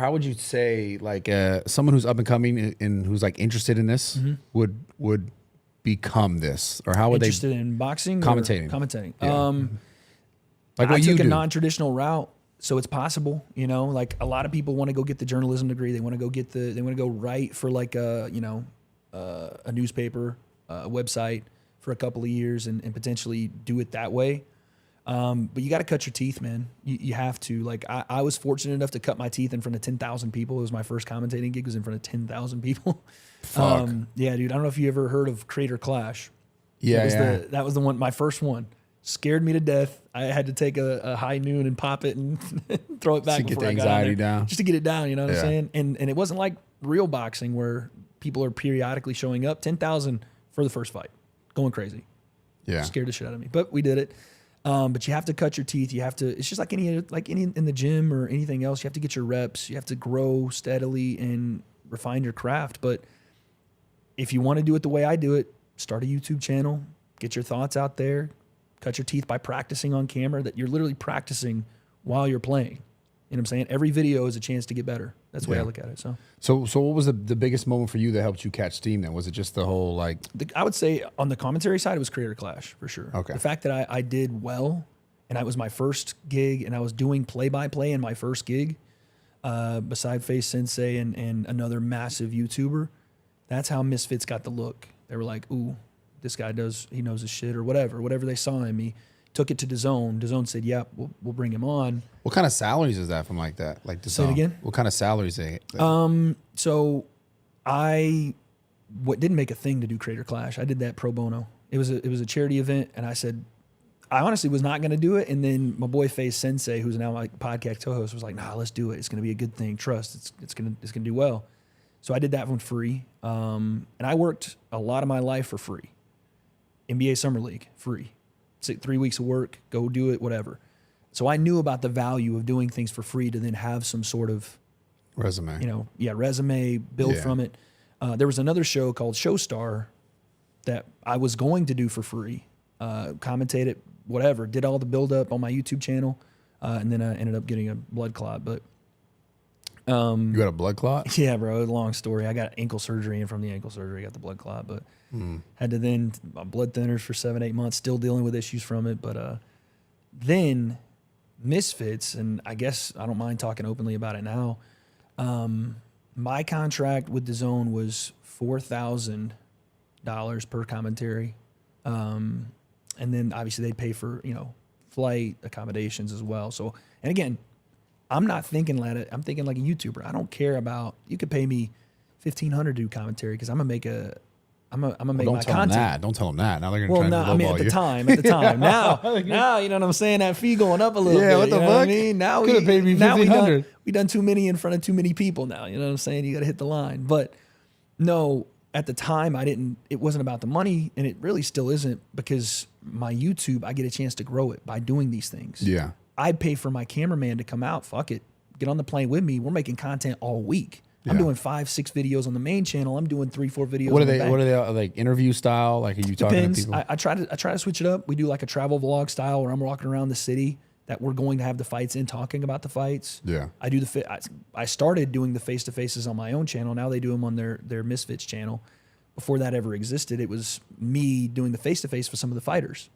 How would you say like someone who's up and coming and who's like interested in this would become this, or how would Interested in boxing? Commentating. Or commentating. Yeah. Like what I you took a do. non-traditional route, so it's possible. You know, like a lot of people want to go get the journalism degree. They want to go get they want to go write for like a a newspaper, a website for a couple of years and potentially do it that way. But you got to cut your teeth, man. You have to. Like I was fortunate enough to cut my teeth in front of 10,000 people. It was my first commentating gig. Was in front of 10,000 people. Fuck. Yeah, dude. I don't know if you ever heard of Creator Clash. Yeah, That was the one. My first one scared me to death. I had to take a high noon and pop it and throw it back to get before the I got on anxiety there. down. Just to get it down. You know what Yeah. I'm saying? And it wasn't like real boxing where people are periodically showing up. 10,000 for the first fight, going crazy. Yeah. Scared the shit out of me, but we did it. But you have to cut your teeth. You have to. It's just like any in the gym or anything else. You have to get your reps. You have to grow steadily and refine your craft. But if you want to do it the way I do it, start a YouTube channel. Get your thoughts out there. Cut your teeth by practicing on camera. That you're literally practicing while you're playing. You know what I'm saying? Every video is a chance to get better. That's the way I look at it. So what was the biggest moment for you that helped you catch steam then? Was it just the whole like... I would say on the commentary side, it was Creator Clash for sure. Okay. The fact that I did well and it was my first gig and I was doing play-by-play in my first gig, beside Face Sensei and another massive YouTuber, that's how Misfits got the look. They were like, ooh, this guy he knows his shit or whatever they saw in me. Took it to DAZN. DAZN said, "Yep, we'll bring him on." What kind of salaries is that from like that? Like Say it again. What kind of salaries they? So I didn't make a thing to do Creator Clash. I did that pro bono. It was a charity event, and I said I honestly was not going to do it. And then my boy Face Sensei, who's now my podcast co-host, was like, "Nah, let's do it. It's going to be a good thing. Trust. It's going to do well." So I did that one free, and I worked a lot of my life for free. NBA Summer League free. 3 weeks of work, go do it, whatever. So I knew about the value of doing things for free to then have some sort of resume. Resume, build from it. There was another show called Showstar that I was going to do for free, commentate it, whatever, did all the build up on my YouTube channel, and then I ended up getting a blood clot. But you got a blood clot? Yeah, bro, long story. I got ankle surgery, and from the ankle surgery, I got the blood clot, but had to then blood thinners for 7-8 months, still dealing with issues from it. But then Misfits, and I guess I don't mind talking openly about it now. My contract with DAZN was $4,000 per commentary, and then obviously they pay for flight accommodations as well. So, and again, I'm not thinking like it. I'm thinking like a YouTuber. I don't care about. You could pay me $1,500 to do commentary because I'm gonna make my content. Don't tell them that. Now they're gonna try to lowball at the you. time. Now, you know what I'm saying? That fee going up a little bit. Yeah, what the you know fuck? What I mean? Now Could have paid me $1,500. We done too many in front of too many people now. You know what I'm saying? You got to hit the line. But no, at the time it wasn't about the money, and it really still isn't, because my YouTube, I get a chance to grow it by doing these things. Yeah. I pay for my cameraman to come out. Fuck it. Get on the plane with me. We're making content all week. I'm doing 5-6 videos on the main channel. I'm doing 3-4 videos. What are they like, interview style? Like, are you talking to people? I try to switch it up. We do like a travel vlog style where I'm walking around the city that we're going to have the fights in, talking about the fights. Yeah. I started doing the face-to-faces on my own channel. Now they do them on their Misfits channel. Before that ever existed, it was me doing the face-to-face for some of the fighters.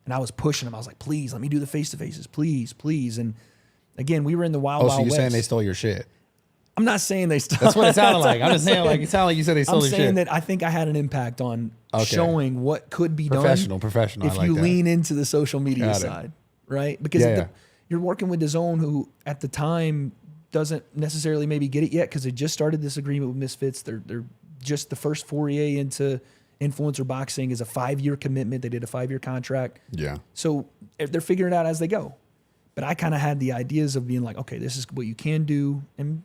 And I was pushing them. I was like, please, let me do the face-to-faces. Please, please. And again, we were in the wild so you're west. saying they stole your shit? I'm not saying they stole. That's what it sounded like. I'm just saying, like, it sounded like you said they stole your shit. I'm saying that I think I had an impact on showing what could be done. Professional. If you lean into the social media side, right? Because you're working with DAZN, who at the time doesn't necessarily maybe get it yet, because they just started this agreement with Misfits. They're just the first foray into influencer boxing is a 5-year commitment. They did a 5-year contract. Yeah. So they're figuring it out as they go. But I kind of had the ideas of being like, okay, this is what you can do. And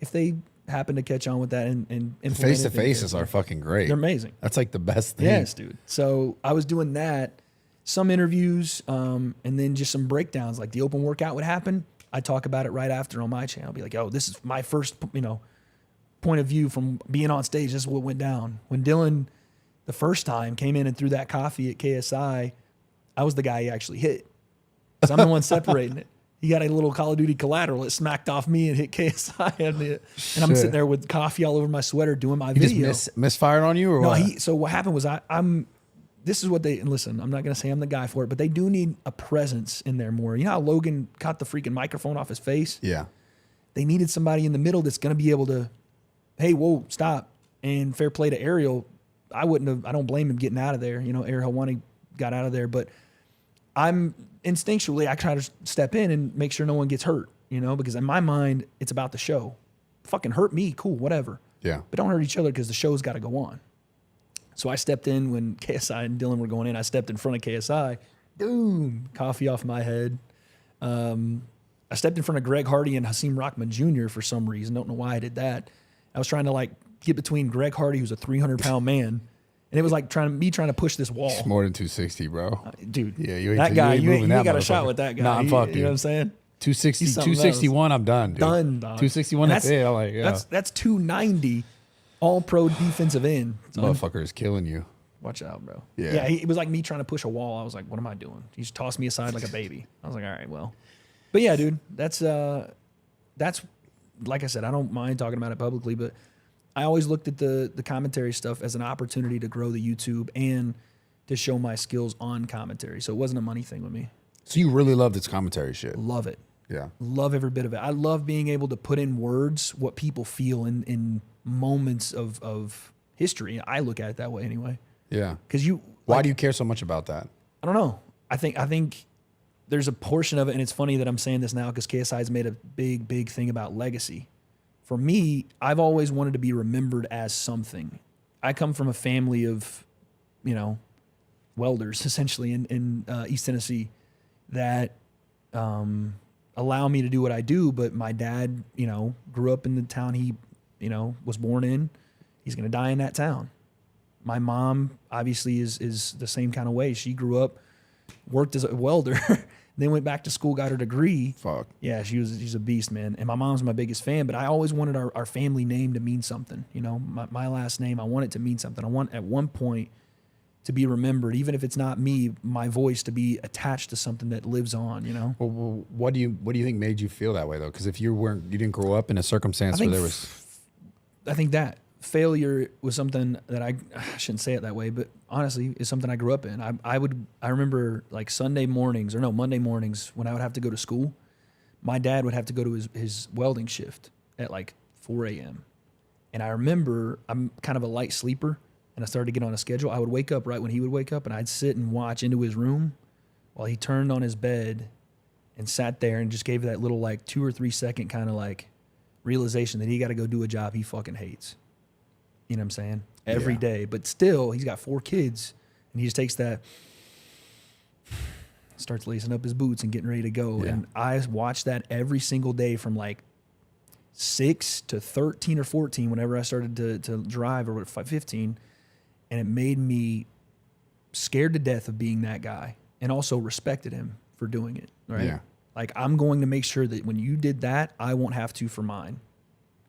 if they happen to catch on with that and implement face-to-faces are fucking great. They're amazing. That's like the best thing. Yes, dude. So I was doing that, some interviews, and then just some breakdowns. Like the open workout would happen. I talk about it right after on my channel. Be like, oh, this is my first, point of view from being on stage. This is what went down. When Dylan, the first time, came in and threw that coffee at KSI, I was the guy he actually hit. Because I'm the one separating it. He got a little Call of Duty collateral. It smacked off me and hit KSI. And I'm sitting there with coffee all over my sweater doing my video. Just misfired on you or No, what? so what happened was this is what they, and listen, I'm not going to say I'm the guy for it, but they do need a presence in there more. You know how Logan cut the freaking microphone off his face? Yeah. They needed somebody in the middle that's going to be able to, hey, whoa, stop. And fair play to Ariel. I don't blame him getting out of there. You know, Ariel Helwani got out of there, but instinctually, I try to step in and make sure no one gets hurt, you know, because in my mind, it's about the show. Fucking hurt me, cool, whatever. Yeah. But don't hurt each other because the show's got to go on. So I stepped in when KSI and Dylan were going in. I stepped in front of KSI. Boom, coffee off my head. I stepped in front of Greg Hardy and Hasim Rahman Jr. for some reason. Don't know why I did that. I was trying to like get between Greg Hardy, who's a 300-pound man, and it was like trying to push this wall. It's more than 260, bro. Dude, Yeah, you ain't, that guy, you ain't that got a shot with that guy. Nah, I'm fucked, dude. You know what I'm saying? 260, He's something 261, I'm done, dude. Done, dog. 261, that's it. I'm like, yeah. That's 290, all pro defensive end. Motherfucker is killing you. Watch out, bro. Yeah. It was like me trying to push a wall. I was like, what am I doing? He just tossed me aside like a baby. I was like, all right, well. But yeah, dude, that's like I said, I don't mind talking about it publicly, but I always looked at the commentary stuff as an opportunity to grow the YouTube and to show my skills on commentary. So it wasn't a money thing with me. So you really love this commentary shit? Love it. Yeah. Love every bit of it. I love being able to put in words what people feel in moments of history. I look at it that way anyway. Yeah. Because why do you care so much about that? I don't know. I think there's a portion of it, and it's funny that I'm saying this now because KSI has made a big thing about legacy. For me, I've always wanted to be remembered as something. I come from a family of, welders essentially in East Tennessee that allow me to do what I do. But my dad, grew up in the town he, was born in. He's going to die in that town. My mom obviously is the same kind of way. She grew up, worked as a welder, then went back to school, got her degree. Fuck. Yeah, she's a beast, man. And my mom's my biggest fan, but I always wanted our family name to mean something. My last name, I want it to mean something. I want at one point to be remembered, even if it's not me, my voice to be attached to something that lives on, Well, what do you think made you feel that way though? Because if you didn't grow up in a circumstance where there was, I think that failure was something that I shouldn't say it that way, but honestly, is something I grew up in. I remember like Monday mornings when I would have to go to school. My dad would have to go to his welding shift at like 4 a.m. And I remember I'm kind of a light sleeper, and I started to get on a schedule. I would wake up right when he would wake up, and I'd sit and watch into his room while he turned on his bed and sat there and just gave that little like 2 or 3 second kind of like realization that he got to go do a job he fucking hates. You know what I'm saying? Every day. But still, he's got 4 kids, and he just takes that, starts lacing up his boots and getting ready to go. Yeah. And I watched that every single day from like 6 to 13 or 14 whenever I started to drive, or 15. And it made me scared to death of being that guy, and also respected him for doing it. Right? Yeah. Like, I'm going to make sure that when you did that, I won't have to for mine.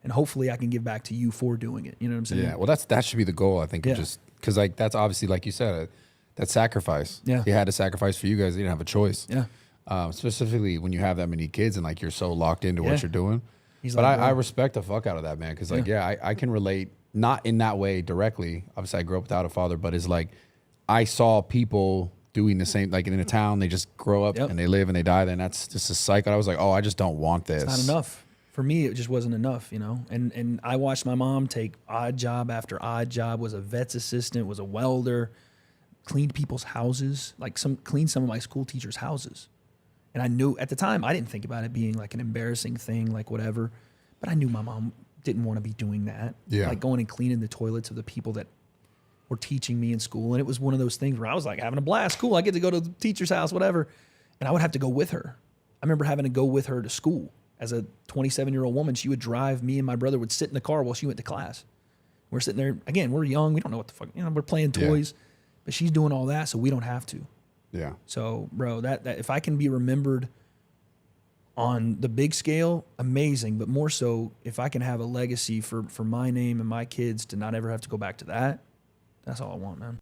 And hopefully I can give back to you for doing it. You know what I'm saying? Yeah. Well, that should be the goal, I think. Yeah. Just because like that's obviously, like you said, that sacrifice. Yeah. He had to sacrifice for you guys. He didn't have a choice. Yeah. Specifically when you have that many kids and like you're so locked into what you're doing. He's But like, I respect the fuck out of that, man. Because like, I can relate, not in that way directly. Obviously, I grew up without a father, but it's like I saw people doing the same, like in a town, they just grow up and they live and they die. Then that's just a cycle. I was like, oh, I just don't want this. It's not enough. For me, it just wasn't enough, And I watched my mom take odd job after odd job, was a vet's assistant, was a welder, cleaned people's houses, cleaned some of my school teachers' houses. And I knew at the time, I didn't think about it being like an embarrassing thing, like whatever. But I knew my mom didn't want to be doing that. Yeah. Like going and cleaning the toilets of the people that were teaching me in school. And it was one of those things where I was like having a blast. Cool, I get to go to the teacher's house, whatever. And I would have to go with her. I remember having to go with her to school. As a 27-year-old woman, she would drive. Me and my brother would sit in the car while she went to class. We're sitting there, again, we're young. We don't know what the fuck, we're playing toys. But she's doing all that, so we don't have to. Yeah. So, bro, that if I can be remembered on the big scale, amazing. But more so, if I can have a legacy for my name and my kids to not ever have to go back to that, that's all I want, man.